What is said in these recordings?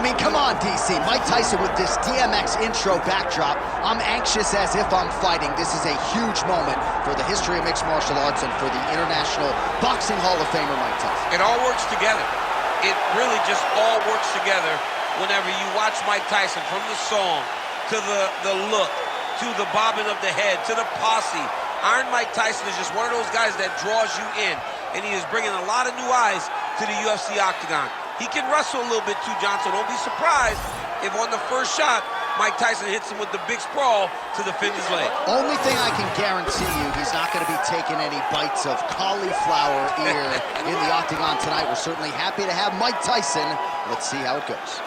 mean, come on, DC. Mike Tyson with this DMX intro backdrop. I'm anxious as if I'm fighting. This is a huge moment for the history of mixed martial arts and for the International Boxing Hall of Famer Mike Tyson. It all works together. It really just all works together whenever you watch Mike Tyson, from the song to the look, to the bobbing of the head, to the posse. Iron Mike Tyson is just one of those guys that draws you in, and he is bringing a lot of new eyes to the UFC octagon. He can wrestle a little bit too, John, so don't be surprised if on the first shot, Mike Tyson hits him with the big sprawl to defend his leg. Only thing I can guarantee you, he's not going to be taking any bites of cauliflower ear in the octagon tonight. We're certainly happy to have Mike Tyson. Let's see how it goes.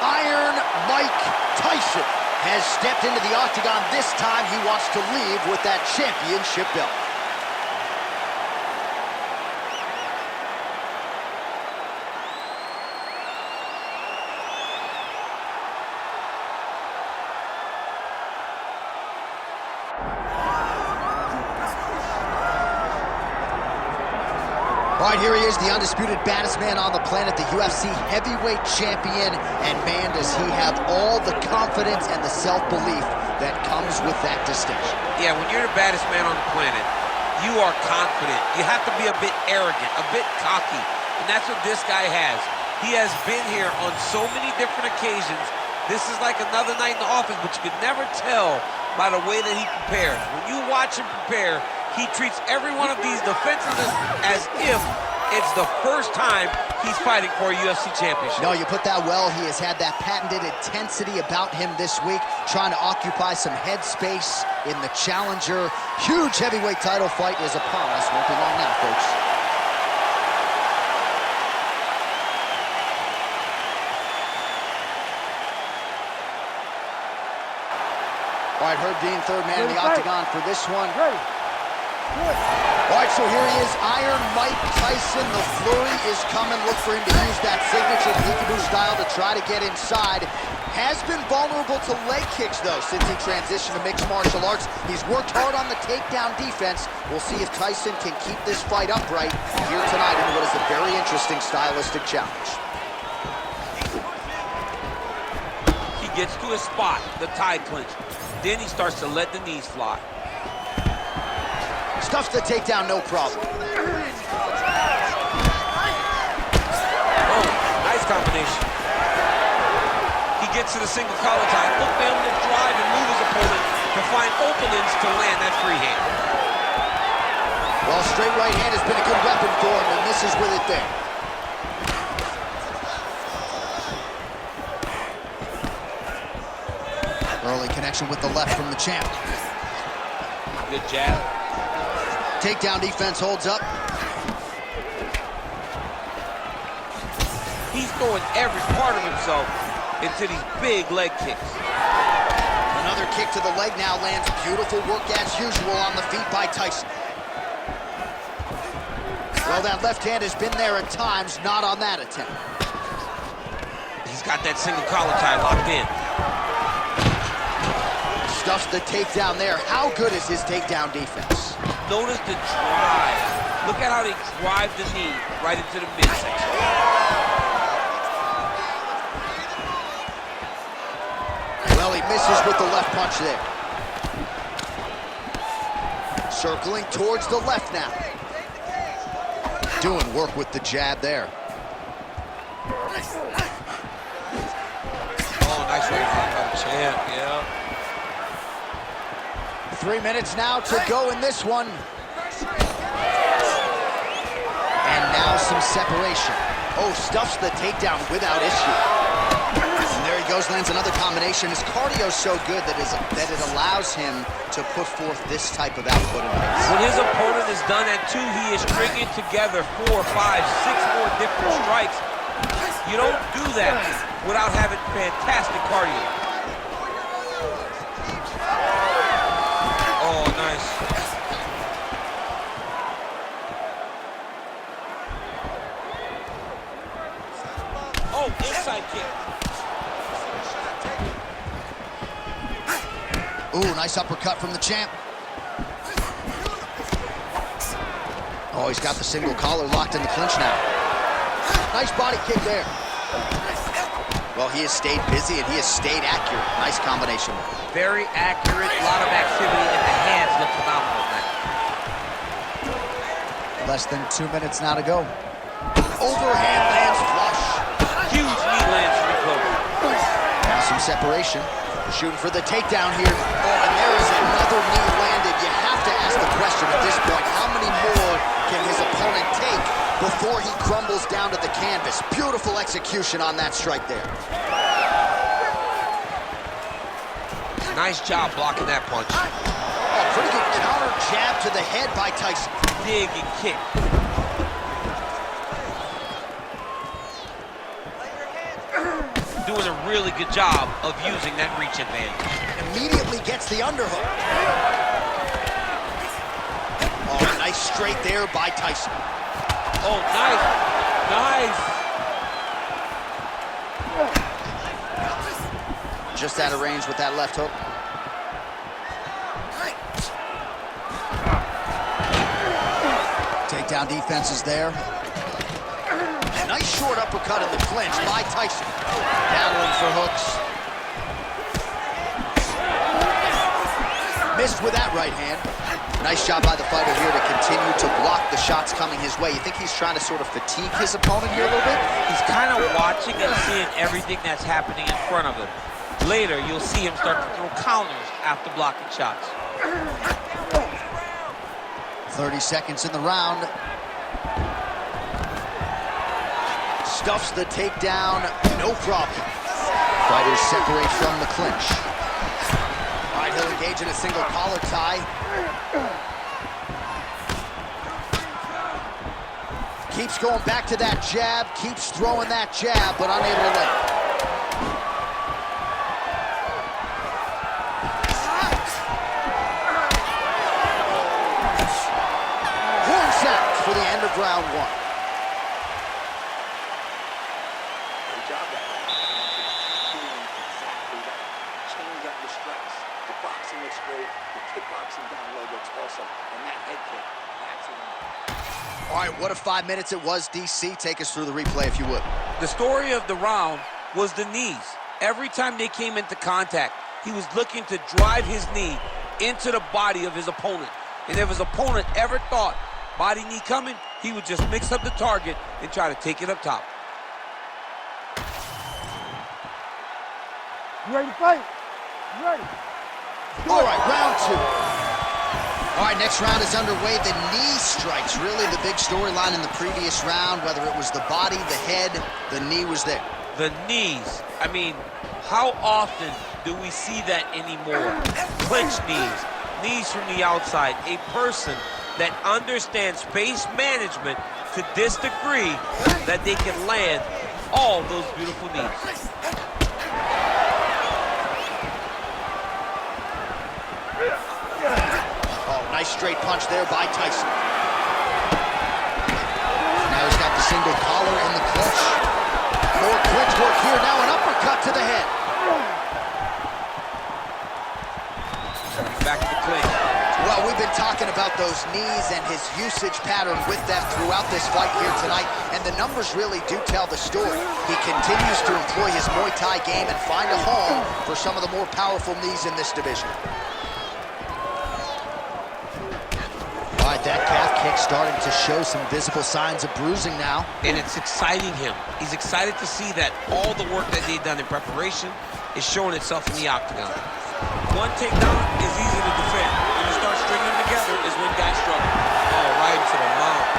Iron Mike Tyson has stepped into the octagon. This time he wants to leave with that championship belt. All right, here he is, the undisputed baddest man on the planet, the UFC heavyweight champion. And man, does he have all the confidence and the self-belief that comes with that distinction. Yeah, when you're the baddest man on the planet, you are confident. You have to be a bit arrogant, a bit cocky. And that's what this guy has. He has been here on so many different occasions. This is like another night in the office, but you could never tell by the way that he prepares. When you watch him prepare, he treats every one of these defenses as if it's the first time he's fighting for a UFC championship. No, you put that well. He has had that patented intensity about him this week, trying to occupy some head space in the challenger. Huge heavyweight title fight is upon us. Won't be long now, folks. All right, Herb Dean, third man in the octagon for this one. All right, so here he is, Iron Mike Tyson. The flurry is coming. Look for him to use that signature peekaboo style to try to get inside. Has been vulnerable to leg kicks, though, since he transitioned to mixed martial arts. He's worked hard on the takedown defense. We'll see if Tyson can keep this fight upright here tonight in what is a very interesting stylistic challenge. He gets to his spot, the tie clinch. Then he starts to let the knees fly. Stuffs the takedown, no problem. Oh, nice combination. He gets to the single collar tie. Look for him to drive and move his opponent to find openings to land that free hand. Well, straight right hand has been a good weapon for him, and this is with it there. Early connection with the left from the champ. Good jab. Takedown defense holds up. He's throwing every part of himself into these big leg kicks. Another kick to the leg now lands. Beautiful work as usual on the feet by Tyson. Well, that left hand has been there at times, not on that attempt. He's got that single collar tie locked in. Stuffs the takedown there. How good is his takedown defense? Notice the drive. Look at how they drive the knee right into the midsection. Well, he misses with the left punch there. Circling towards the left now. Doing work with the jab there. Oh, nice right hand by the champ, yeah. 3 minutes now to go in this one. And now some separation. Oh, stuffs the takedown without issue. And there he goes, lands another combination. His cardio is so good that it allows him to put forth this type of output and pace. When his opponent is done at 2, he is stringing together 4, 5, 6 more different strikes. You don't do that without having fantastic cardio. Oh, nice. Oh, inside kick. Ooh, nice uppercut from the champ. Oh, he's got the single collar locked in the clinch now. Nice body kick there. Well, he has stayed busy and he has stayed accurate. Nice combination. Very accurate, a lot of activity, and the hands look phenomenal, man. Less than 2 minutes now to go. Overhand lands flush. Huge knee lands from the close. Now some separation. Shooting for the takedown here. Oh, and there is another knee landed. You have to ask the question at this point, how many more can his opponent take before he crumbles down to the canvas? Beautiful execution on that strike there. Nice job blocking that punch. Oh, pretty good counter jab to the head by Tyson. Dig and kick. Doing a really good job of using that reach advantage. Immediately gets the underhook. Oh, nice straight there by Tyson. Oh, nice. Nice. Just out of range with that left hook. Takedown defense is there. Nice short uppercut in the clinch by Tyson. Battling for hooks. Missed with that right hand. Nice job by the fighter here to continue to block the shots coming his way. You think he's trying to sort of fatigue his opponent here a little bit? He's kind of watching and seeing everything that's happening in front of him. Later, you'll see him start to throw counters after blocking shots. 30 seconds in the round. Stuffs the takedown, no problem. Fighters separate from the clinch. All right, he'll engage in a single collar tie. Keeps going back to that jab, keeps throwing that jab, but unable to land. Horn sounds for the end of round one. All right, what a 5 minutes it was, DC. Take us through the replay if you would. The story of the round was the knees. Every time they came into contact, he was looking to drive his knee into the body of his opponent. And if his opponent ever thought body knee coming, he would just mix up the target and try to take it up top. You ready to fight? You ready? All right, round two. All right, next round is underway. The knee strikes, really the big storyline in the previous round. Whether it was the body, the head, the knee was there. The knees. I mean, how often do we see that anymore? Clinch knees, knees from the outside. A person that understands space management to this degree that they can land all those beautiful knees. Nice straight punch there by Tyson. Now he's got the single collar and the clinch. More clinch work here. Now an uppercut to the head. Back to the clinch. Well, we've been talking about those knees and his usage pattern with them throughout this fight here tonight, and the numbers really do tell the story. He continues to employ his Muay Thai game and find a home for some of the more powerful knees in this division. All right, that calf kick starting to show some visible signs of bruising now. And it's exciting him. He's excited to see that all the work that they've done in preparation is showing itself in the octagon. One takedown is easy to defend. When you start stringing them together is when guys struggle. Oh, right into the mouth.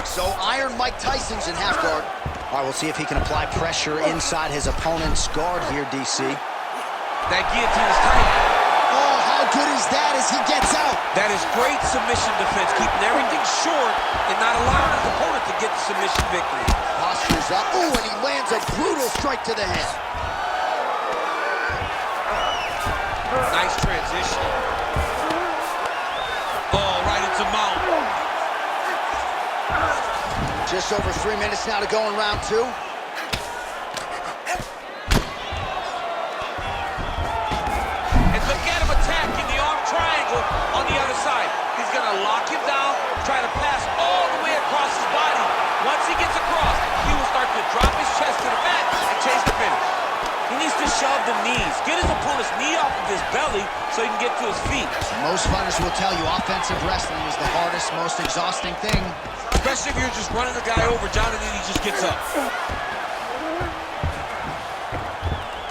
So Iron Mike Tyson's in half guard. All right, we'll see if he can apply pressure inside his opponent's guard here, DC. That guillotine is tight. Oh, how good is that as he gets out? That is great submission defense, keeping everything short and not allowing his opponent to get the submission victory. Posture's up. Ooh, and he lands a brutal strike to the head. Nice transition. Oh, right into mount. Just over 3 minutes now to go in round two. He's gonna lock him down, try to pass all the way across his body. Once he gets across, he will start to drop his chest to the mat and chase the finish. He needs to shove the knees, get his opponent's knee off of his belly so he can get to his feet. Most fighters will tell you offensive wrestling is the hardest, most exhausting thing. Especially if you're just running the guy over, Jonathan, he just gets up.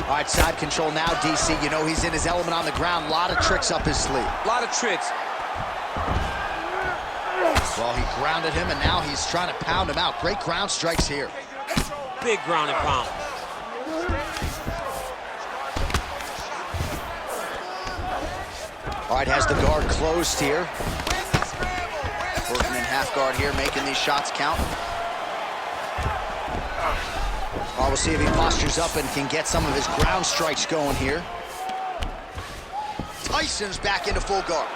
All right, side control now, DC. You know he's in his element on the ground. A lot of tricks up his sleeve. A lot of tricks. Well, he grounded him, and now he's trying to pound him out. Great ground strikes here. Big ground and pound. All right, has the guard closed here. Working in half guard here, making these shots count. All right, we'll see if he postures up and can get some of his ground strikes going here. Tyson's back into full guard.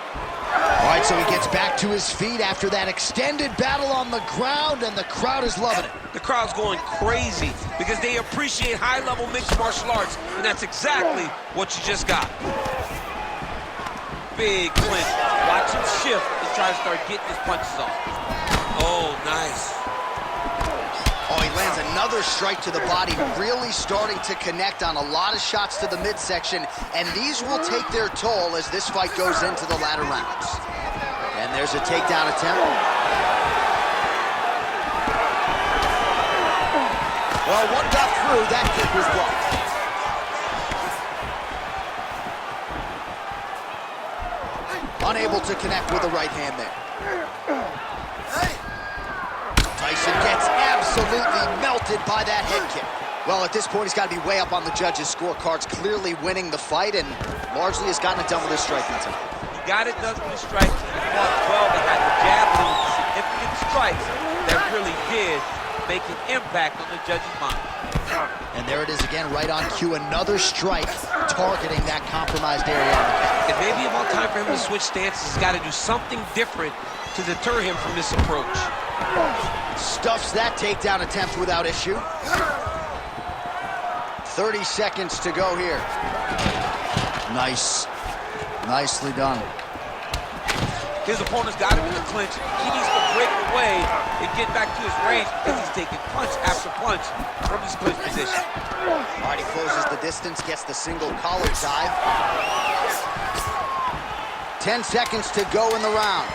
All right, so he gets back to his feet after that extended battle on the ground, and the crowd is loving it. The crowd's going crazy because they appreciate high-level mixed martial arts, and that's exactly what you just got. Big clinch. Watch him shift and try to start getting his punches off. Oh, nice. Oh, he lands another strike to the body, really starting to connect on a lot of shots to the midsection, and these will take their toll as this fight goes into the latter rounds. And there's a takedown attempt. Well, one got through, that kick was blocked. Unable to connect with the right hand there. Tyson gets absolutely melted by that head kick. Well, at this point, he's got to be way up on the judges' scorecards, clearly winning the fight, and largely has gotten it done with his striking tonight. He got it done with his striking. He fought well. They had the jab and significant strikes that really did make an impact on the judges' mind. And there it is again, right on cue, another strike targeting that compromised area on the back. It may be about time for him to switch stances. He's got to do something different to deter him from this approach. Stuffs that takedown attempt without issue. 30 seconds to go here. Nice. Nicely done. His opponent's got him in the clinch. He needs to break away and get back to his range because he's taking punch after punch from his clinch position. All right, he closes the distance, gets the single collar tie. 10 seconds to go in the round.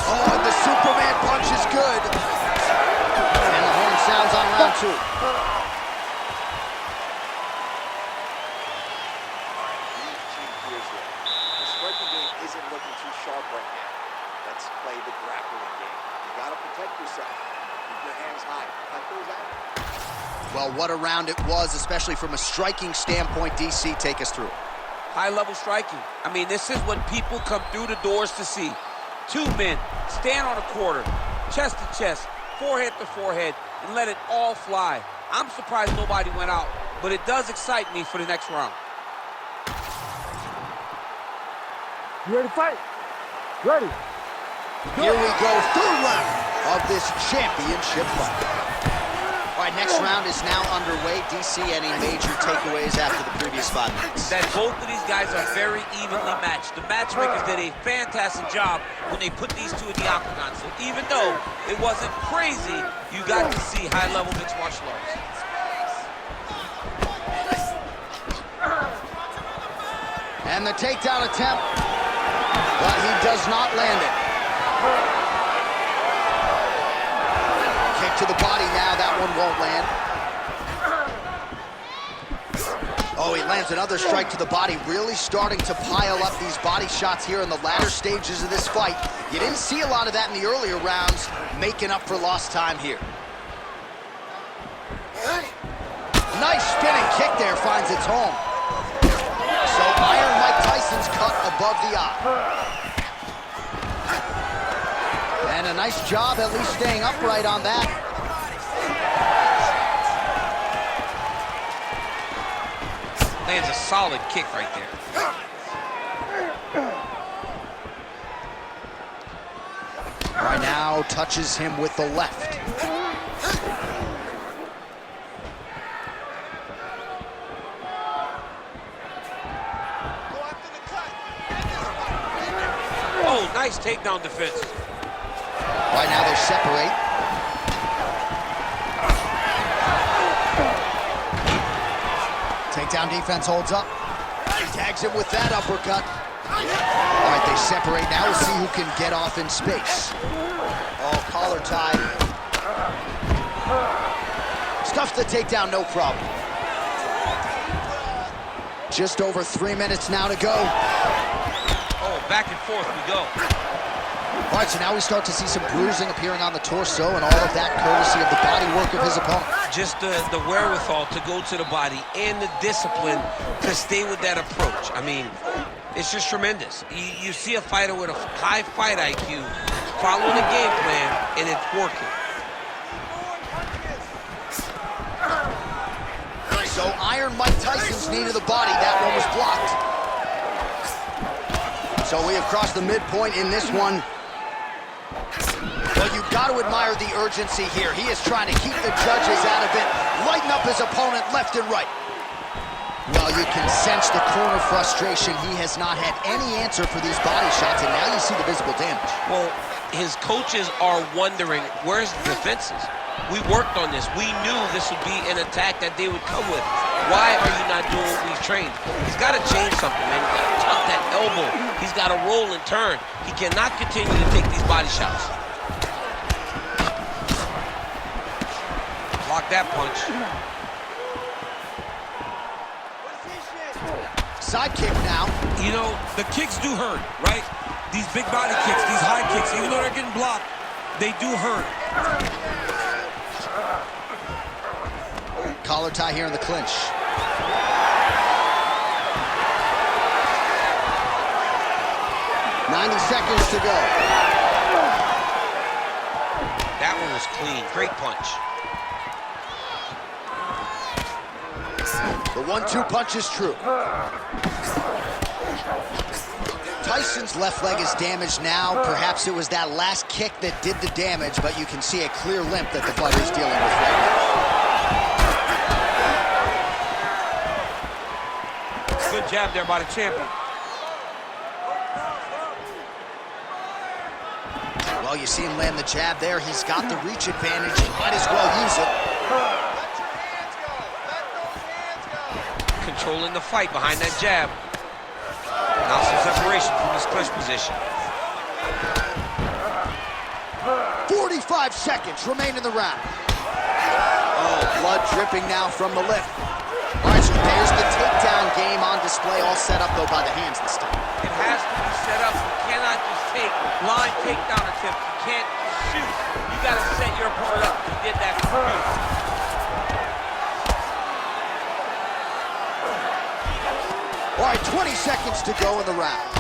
Oh, and the Superman punch is good. And the horn sounds on round two. Well, what a round it was, especially from a striking standpoint. DC, take us through. High-level striking. I mean, this is what people come through the doors to see. Two men stand on a quarter, chest to chest, forehead to forehead, and let it all fly. I'm surprised nobody went out, but it does excite me for the next round. You ready to fight? Ready. Here we go, third round of this championship fight. All right, next round is now underway. DC, any major takeaways after the previous 5 minutes? That both of these guys are very evenly matched. The matchmakers did a fantastic job when they put these two in the octagon. So even though it wasn't crazy, you got to see high-level mixed martial arts. And the takedown attempt, but he does not land it. Kick to the body now, that one won't land. Oh, he lands another strike to the body, really starting to pile up these body shots here in the latter stages of this fight. You didn't see a lot of that in the earlier rounds, making up for lost time here. Nice spinning kick there, finds its home. So Iron Mike Tyson's cut above the eye. And a nice job at least staying upright on that. Lands a solid kick right there. Right now, touches him with the left. Nice takedown defense. Right now they separate. Takedown defense holds up. He tags him with that uppercut. All right, they separate now. We'll see who can get off in space. Oh, collar tie. Stuffs the takedown, no problem. Just over 3 minutes now to go. Oh, back and forth we go. All right, so now we start to see some bruising appearing on the torso, and all of that courtesy of the body work of his opponent. Just the wherewithal to go to the body and the discipline to stay with that approach. I mean, it's just tremendous. You see a fighter with a high fight IQ following the game plan, and it's working. So Iron Mike Tyson's knee to the body, that one was blocked. So we have crossed the midpoint in this one. Well, you've got to admire the urgency here. He is trying to keep the judges out of it, lighten up his opponent left and right. Well, you can sense the corner frustration. He has not had any answer for these body shots, and now you see the visible damage. Well, his coaches are wondering, where's the defenses? We worked on this. We knew this would be an attack that they would come with. Why are you not doing what we've trained? He's got to change something, man. He's got to tuck that elbow. He's got to roll and turn. He cannot continue to take these body shots. Block that punch. Side kick now. You know, the kicks do hurt, right? These big body kicks, these high kicks, even though they're getting blocked, they do hurt. Collar tie here in the clinch. "90 seconds to go." That one was clean. Great punch. The 1-2 punch is true. Tyson's left leg is damaged now. Perhaps it was that last kick that did the damage, but you can see a clear limp that the fighter is dealing with right now. Good jab there by the champion. Well, you see him land the jab there. He's got the reach advantage. He might as well use it. Controlling the fight behind that jab. Now some separation from this clinch position. 45 seconds remain in the round. Oh, blood dripping now from the lip. All right, so there's the takedown game on display, all set up, though, by the hands this time. It has to be set up. You cannot just take line takedown attempts. You can't shoot. You got to set your opponent up. You did that for you. All right, 20 seconds to go in the round.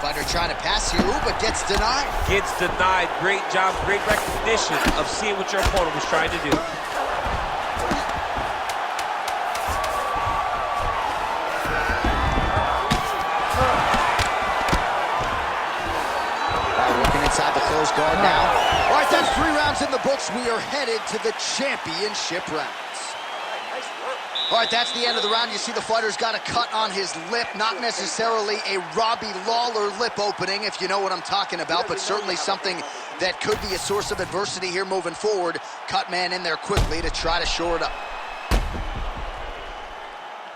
Fighter trying to pass here, but gets denied. Gets denied. Great job, great recognition of seeing what your opponent was trying to do. Working inside the closed guard now. All right, that's 3 rounds in the books. We are headed to the championship rounds. All right, that's the end of the round. You see the fighter's got a cut on his lip. Not necessarily a Robbie Lawler lip opening, if you know what I'm talking about, but certainly something that could be a source of adversity here moving forward. Cut man in there quickly to try to shore it up.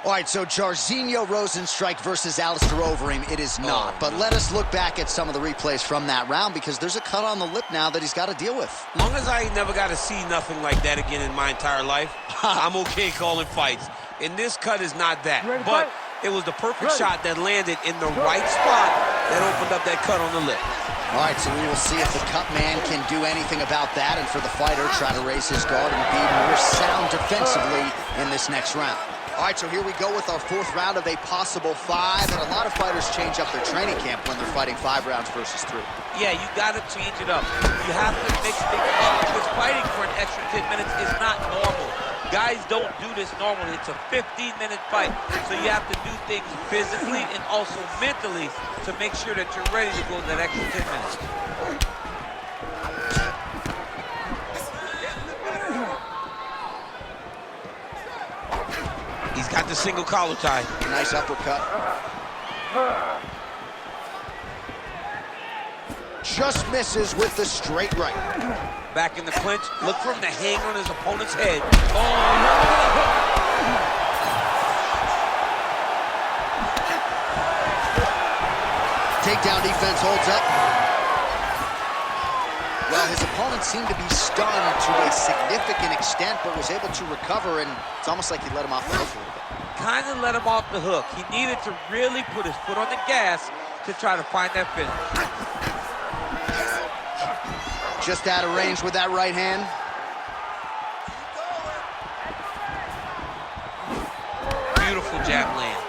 All right, so Jairzinho Rozenstruik versus Alistair Overeem, it is not. But let us look back at some of the replays from that round, because there's a cut on the lip now that he's got to deal with. As long as I never got to see nothing like that again in my entire life, I'm okay calling fights. And this cut is not that. But it was the perfect shot that landed in the right spot that opened up that cut on the lip. All right, so we will see if the cut man can do anything about that, and for the fighter, try to raise his guard and be more sound defensively in this next round. All right, so here we go with our 4th round of a possible 5, and a lot of fighters change up their training camp when they're fighting 5 rounds versus 3. Yeah, you got to change it up. You have to mix things up, because fighting for an extra 10 minutes is not normal. Guys don't do this normally. It's a 15-minute fight, so you have to do things physically and also mentally to make sure that you're ready to go that extra 10 minutes. He's got the single collar tie. Nice uppercut. just misses with the straight right. Back in the clinch, look for him to hang on his opponent's head. Oh, Takedown defense holds up. Well, his opponent seemed to be stunned to a significant extent, but was able to recover, and it's almost like he let him off the hook a little bit. kind of let him off the hook. He needed to really put his foot on the gas to try to find that finish. Just out of range with that right hand. Beautiful jab lands.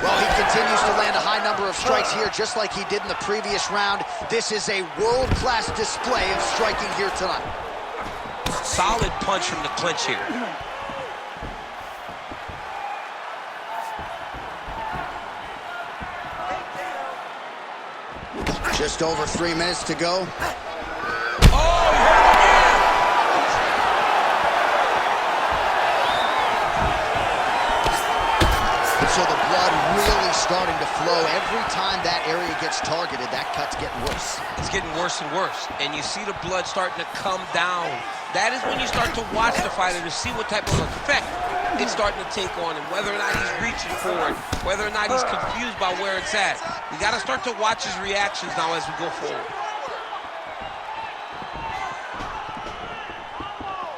Well, he continues to land a high number of strikes here, just like he did in the previous round. This is a world-class display of striking here tonight. Solid punch from the clinch here. Just over 3 minutes to go. Oh, he hurt him again! So the blood really starting to flow. Every time that area gets targeted, that cut's getting worse. It's getting worse and worse. And you see the blood starting to come down. That is when you start to watch the fighter to see what type of effect it's starting to take on him, whether or not he's reaching for it, whether or not he's confused by where it's at. You got to start to watch his reactions now as we go forward.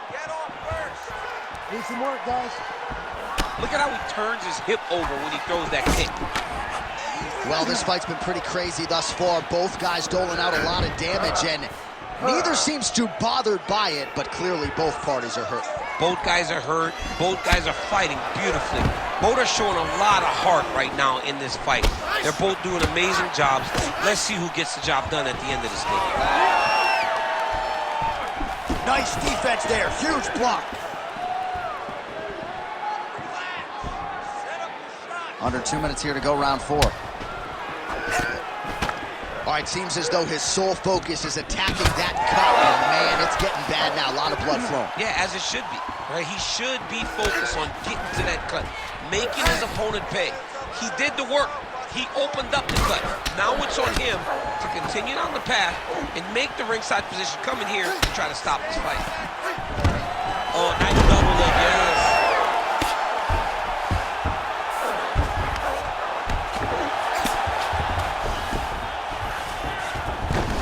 Get off first. Need some work, guys. Look at how he turns his hip over when he throws that kick. Well, this fight's been pretty crazy thus far. Both guys doling out a lot of damage, and neither seems too bothered by it, but clearly both parties are hurt. Both guys are hurt. Both guys are fighting beautifully. Both are showing a lot of heart right now in this fight. They're both doing amazing jobs. Let's see who gets the job done at the end of this thing. Nice defense there. Huge block. Under 2 minutes here to go, round 4. All right, seems as though his sole focus is attacking that cut. And man, it's getting bad now. A lot of blood flowing. Yeah, as it should be. Right? He should be focused on getting to that cut, making his opponent pay. He did the work. He opened up the cut. Now it's on him to continue down the path and make the ringside position, come in here and try to stop this fight. Oh, nice double leg, yes.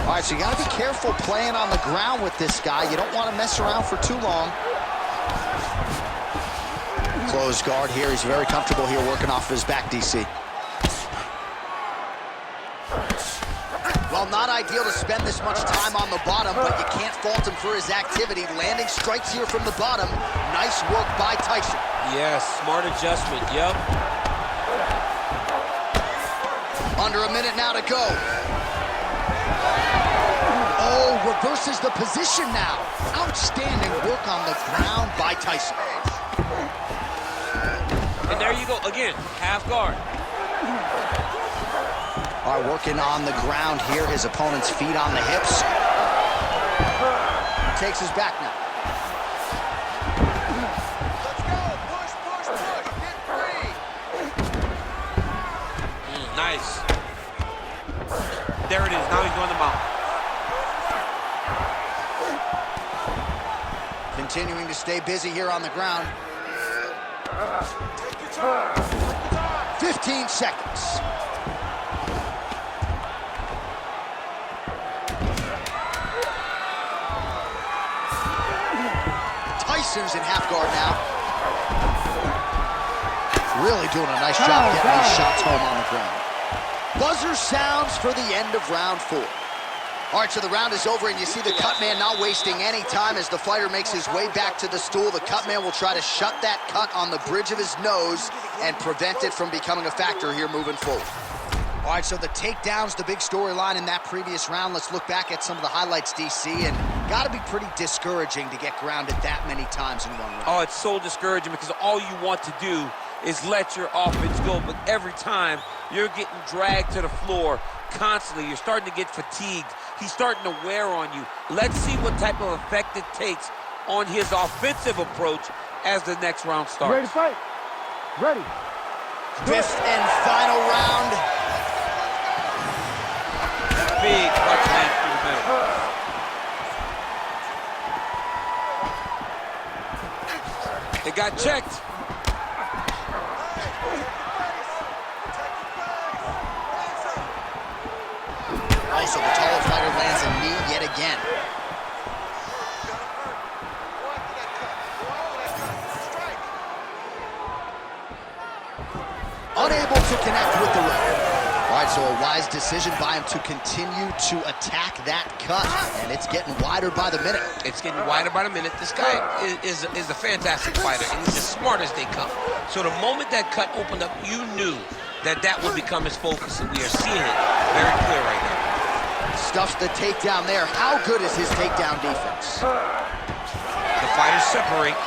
All right, so you got to be careful playing on the ground with this guy. You don't want to mess around for too long. Closed guard here. He's very comfortable here working off of his back, DC. Well, not ideal to spend this much time on the bottom, but you can't fault him for his activity. Landing strikes here from the bottom. Nice work by Tyson. Yes, smart adjustment, yep. Under a minute now to go. Oh, reverses the position now. Outstanding work on the ground by Tyson. And there you go, again, half guard. All right, working on the ground here. His opponent's feet on the hips. He takes his back now. Let's go. Push, push, push. Get free. Nice. There it is. Now he's going to mount. Continuing to stay busy here on the ground. 15 seconds. Tyson's in half guard now. Really doing a nice job getting these shots home on the ground. Buzzer sounds for the end of round 4. All right, so the round is over, and you see the cut man not wasting any time as the fighter makes his way back to the stool. The cut man will try to shut that cut on the bridge of his nose and prevent it from becoming a factor here moving forward. All right, so the takedown's the big storyline in that previous round. Let's look back at some of the highlights, DC, and got to be pretty discouraging to get grounded that many times in one round. Oh, it's so discouraging because all you want to do is let your offense go, but every time you're getting dragged to the floor constantly. You're starting to get fatigued. He's starting to wear on you. Let's see what type of effect it takes on his offensive approach as the next round starts. Ready to fight? Ready. Fifth and final round. big punch lands through the middle. It got checked. Also, the taller fighter lands a knee yet again. Unable to connect with the right. All right, so a wise decision by him to continue to attack that cut, and it's getting wider by the minute. It's getting wider by the minute. This guy is a fantastic fighter, and he's as smart as they come. So the moment that cut opened up, you knew that that would become his focus, and we are seeing it very clear right now. Stuffs the takedown there. How good is his takedown defense? The fighters separate.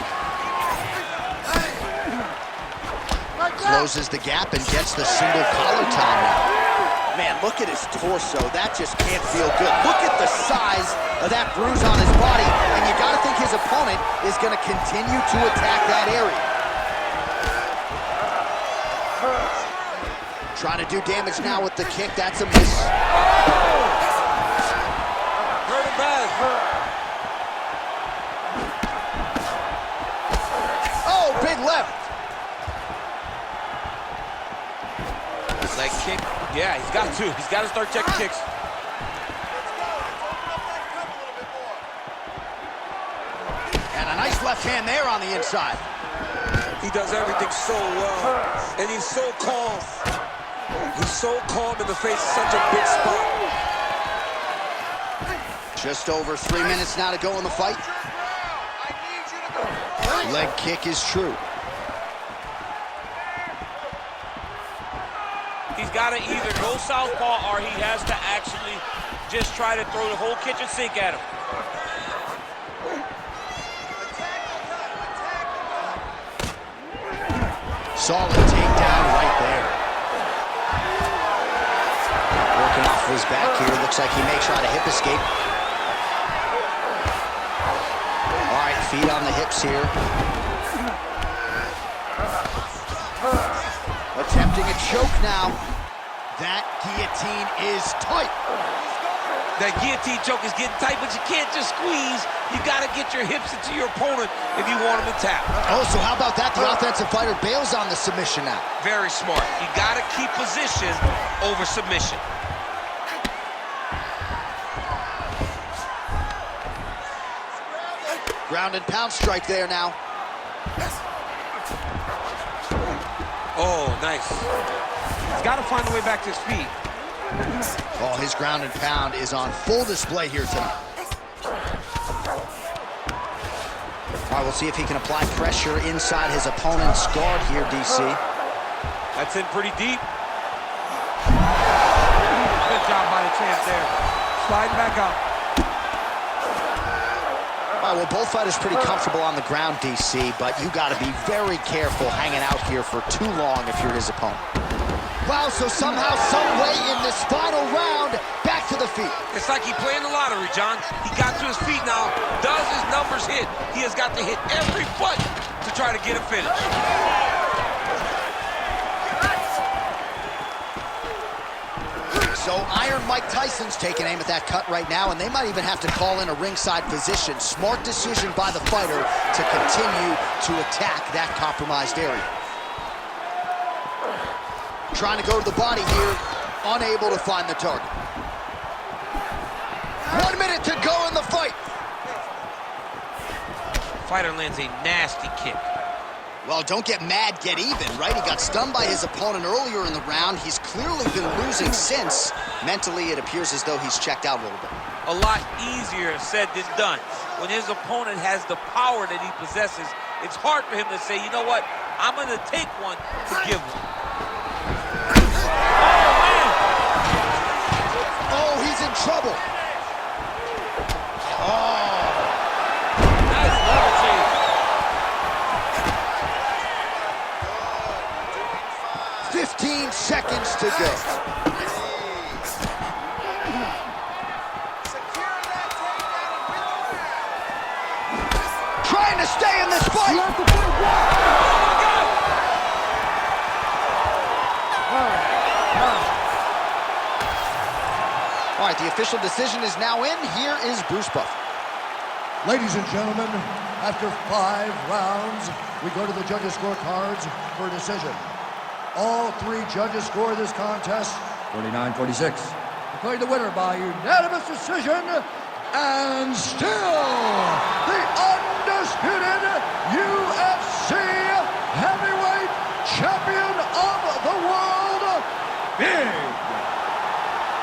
Closes the gap and gets the single collar tie now. Man, look at his torso. That just can't feel good. Look at the size of that bruise on his body, and you got to think his opponent is going to continue to attack that area. Trying to do damage now with the kick. That's a miss. Hurt him bad. Oh, big left. Leg kick. Yeah, he's got to. He's got to start checking kicks. And a nice left hand there on the inside. He does everything so well, and he's so calm. He's so calm in the face of such a big spot. Just over 3 minutes now to go in the fight. Leg kick is true. He's got to either go southpaw or he has to actually just try to throw the whole kitchen sink at him. Solid takedown right there. Working off of his back here. Looks like he may try to hip escape. All right, feet on the hips here. Attempting a choke now. That guillotine is tight. That guillotine choke is getting tight, but you can't just squeeze. You got to get your hips into your opponent if you want him to tap. Oh, so how about that? The offensive fighter bails on the submission now. Very smart. You got to keep position over submission. Ground and pound strike there now. Oh, nice. He's got to find a way back to his feet. Oh, his ground and pound is on full display here tonight. All right, we'll see if he can apply pressure inside his opponent's guard here, DC. That's in pretty deep. Good job by the champ there. Sliding back up. All right, well, both fighters pretty comfortable on the ground, DC, but you got to be very careful hanging out here for too long if you're his opponent. Wow, so somehow, some way in this final round, back to the feet. It's like he's playing the lottery, John. He got to his feet now. Does his numbers hit? He has got to hit every button to try to get a finish. So Iron Mike Tyson's taking aim at that cut right now, and they might even have to call in a ringside physician. Smart decision by the fighter to continue to attack that compromised area. Trying to go to the body here, unable to find the target. 1 minute to go in the fight. Fighter lands a nasty kick. Well, don't get mad, get even, right? He got stunned by his opponent earlier in the round. He's clearly been losing since. Mentally, it appears as though he's checked out a little bit. A lot easier said than done. When his opponent has the power that he possesses, it's hard for him to say, you know what, I'm going to take one to give one. Oh, man! Oh, he's in trouble. Oh. Nice levitating. 15 seconds to go. Trying to stay in this fight. All right, the official decision is now in. Here is Bruce Buffer. Ladies and gentlemen, after 5 rounds, we go to the judges' scorecards for a decision. All 3 judges score this contest 49-46. Declared the winner by unanimous decision, and still the undisputed UFC